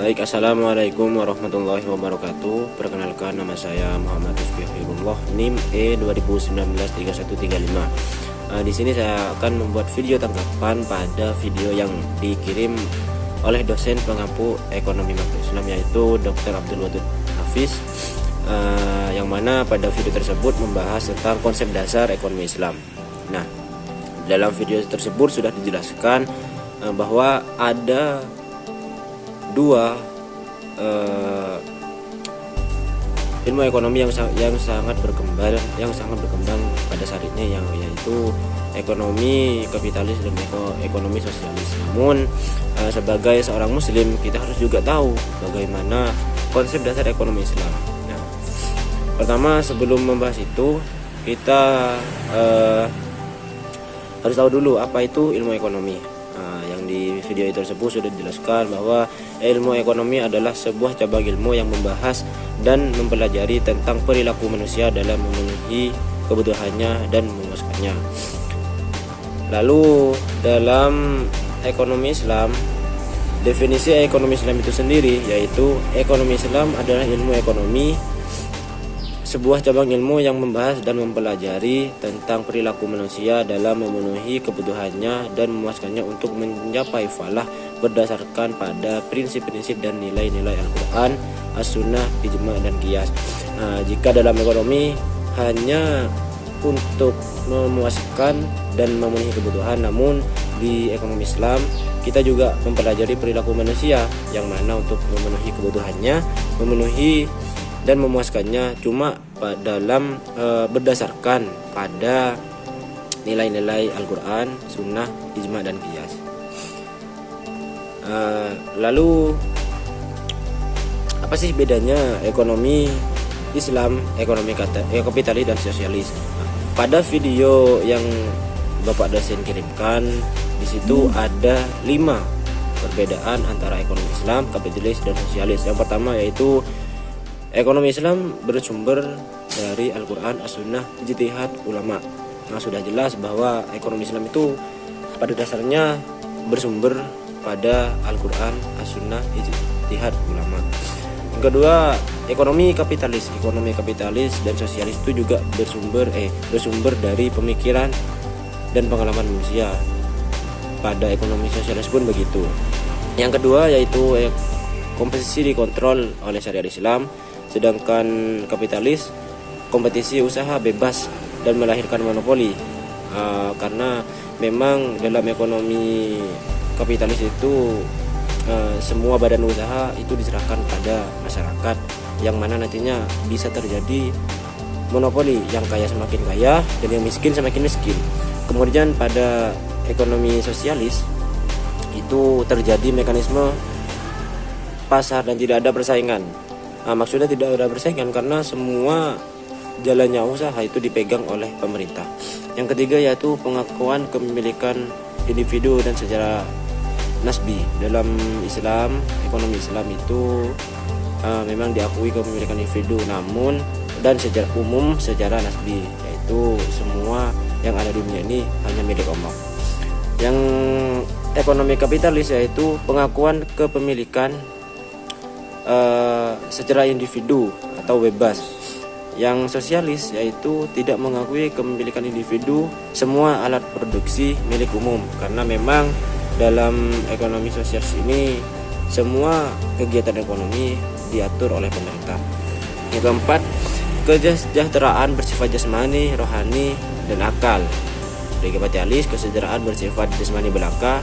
Baik, assalamualaikum warahmatullahi wabarakatuh. Perkenalkan, nama saya Muhammad Rizky Khairullah, NIM E20193135. Di sini saya akan membuat video tanggapan pada video yang dikirim oleh dosen pengampu ekonomi makro Islam, yaitu Dr. Abdul Wadud Hafiz, yang mana pada video tersebut membahas tentang konsep dasar ekonomi Islam. Nah, dalam video tersebut sudah dijelaskan bahwa ada dua ilmu ekonomi yang sangat berkembang pada saat ini, yaitu ekonomi kapitalis dan ekonomi sosialis. Namun sebagai seorang muslim, kita harus juga tahu bagaimana konsep dasar ekonomi Islam. Nah, pertama, sebelum membahas itu, kita harus tahu dulu apa itu ilmu ekonomi. Yang di video itu tersebut sudah dijelaskan bahwa ilmu ekonomi adalah sebuah cabang ilmu yang membahas dan mempelajari tentang perilaku manusia dalam memenuhi kebutuhannya dan memuaskannya. Lalu dalam ekonomi Islam, definisi ekonomi Islam itu sendiri, yaitu ekonomi Islam adalah ilmu ekonomi, sebuah cabang ilmu yang membahas dan mempelajari tentang perilaku manusia dalam memenuhi kebutuhannya dan memuaskannya untuk mencapai falah berdasarkan pada prinsip-prinsip dan nilai-nilai Al-Quran, As-Sunnah, Ijma, dan Qiyas. Jika dalam ekonomi hanya untuk memuaskan dan memenuhi kebutuhan, namun di ekonomi Islam kita juga mempelajari perilaku manusia, yang mana untuk memenuhi kebutuhannya, memenuhi dan memuaskannya cuma dalam berdasarkan pada nilai-nilai Al-Quran, Sunnah, Ijma, dan Qiyas. Lalu apa sih bedanya ekonomi Islam, ekonomi kapitalis, dan sosialis? Pada video yang Bapak dosen kirimkan, di situ ada 5 perbedaan antara ekonomi Islam, kapitalis, dan sosialis. Yang pertama yaitu ekonomi Islam bersumber dari Al-Quran, As-Sunnah, ijtihad ulama. Sudah jelas bahwa ekonomi Islam itu pada dasarnya bersumber pada Al-Quran, As-Sunnah, ijtihad ulama. Yang kedua, ekonomi kapitalis dan sosialis itu juga bersumber dari pemikiran dan pengalaman manusia. Pada ekonomi sosialis pun begitu. Yang kedua yaitu kompetisi dikontrol oleh syariat Islam. Sedangkan kapitalis, kompetisi usaha bebas dan melahirkan monopoli. Karena memang dalam ekonomi kapitalis itu semua badan usaha itu diserahkan pada masyarakat, yang mana nantinya bisa terjadi monopoli, yang kaya semakin kaya dan yang miskin semakin miskin. Kemudian pada ekonomi sosialis itu terjadi mekanisme pasar dan tidak ada persaingan. Maksudnya tidak ada persaingan karena semua jalannya usaha itu dipegang oleh pemerintah. Yang ketiga yaitu pengakuan kepemilikan individu dan secara nasbi. Dalam Islam, ekonomi Islam itu memang diakui kepemilikan individu, namun dan secara umum secara nasbi, yaitu semua yang ada di dunia ini hanya milik Allah. Yang ekonomi kapitalis yaitu pengakuan kepemilikan secara individu atau bebas. Yang sosialis yaitu tidak mengakui kepemilikan individu, semua alat produksi milik umum, karena memang dalam ekonomi sosialis ini semua kegiatan ekonomi diatur oleh pemerintah. Yang keempat, kesejahteraan bersifat jasmani, rohani, dan akal. Di kapitalis, kesejahteraan bersifat jasmani belaka,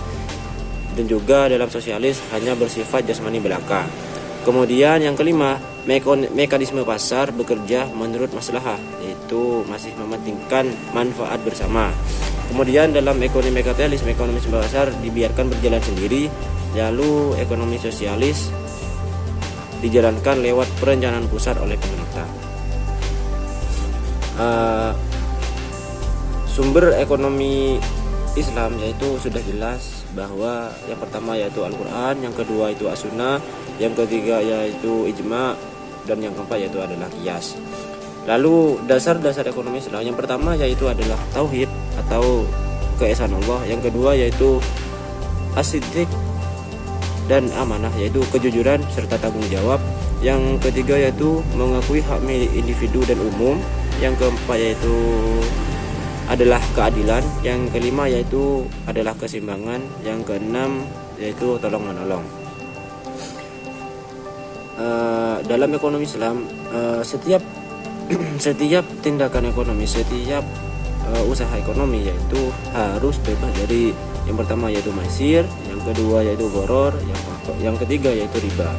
dan juga dalam sosialis hanya bersifat jasmani belaka. Kemudian yang kelima, mekanisme pasar bekerja menurut maslahah, yaitu masih mementingkan manfaat bersama. Kemudian dalam ekonomi kapitalis, mekanisme pasar dibiarkan berjalan sendiri. Lalu ekonomi sosialis dijalankan lewat perencanaan pusat oleh pemerintah. Sumber ekonomi Islam yaitu sudah jelas bahwa yang pertama yaitu Al-Quran, yang kedua itu As-Sunnah, yang ketiga yaitu Ijma, dan yang keempat yaitu adalah Qiyas. Lalu dasar-dasar ekonomi Islam, yang pertama yaitu adalah Tauhid atau keesaan Allah. Yang kedua yaitu As-Siddiq dan amanah, yaitu kejujuran serta tanggung jawab. Yang ketiga yaitu mengakui hak milik individu dan umum. Yang keempat yaitu adalah keadilan. Yang kelima yaitu adalah keseimbangan. Yang keenam yaitu tolong menolong. Dalam ekonomi Islam, setiap tindakan ekonomi, setiap usaha ekonomi yaitu harus bebas dari yang pertama yaitu maisir, yang kedua yaitu gharar, yang ketiga yaitu riba.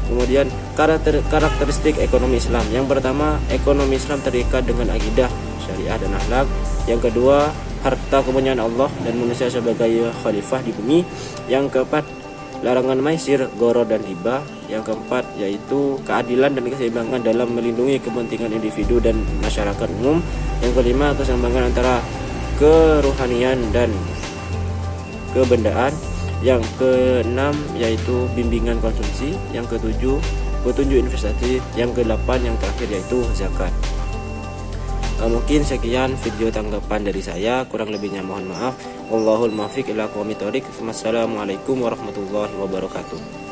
Kemudian karakteristik ekonomi Islam. Yang pertama, ekonomi Islam terikat dengan akidah, syariah dan akhlak. Yang kedua, harta kepunyaan Allah dan manusia sebagai khalifah di bumi. Yang keempat, larangan maisir, gharar dan riba. Yang keempat yaitu keadilan dan keseimbangan dalam melindungi kepentingan individu dan masyarakat umum. Yang kelima, keseimbangan antara kerohanian dan kebendaan. Yang keenam yaitu bimbingan konsumsi. Yang ketujuh, petunjuk investasi. Yang kedelapan, yang terakhir yaitu zakat. Mungkin sekian video tanggapan dari saya, kurang lebihnya mohon maaf. Wallahul muwaffiq ila aqwamit thoriq. Wassalamualaikum warahmatullahi wabarakatuh.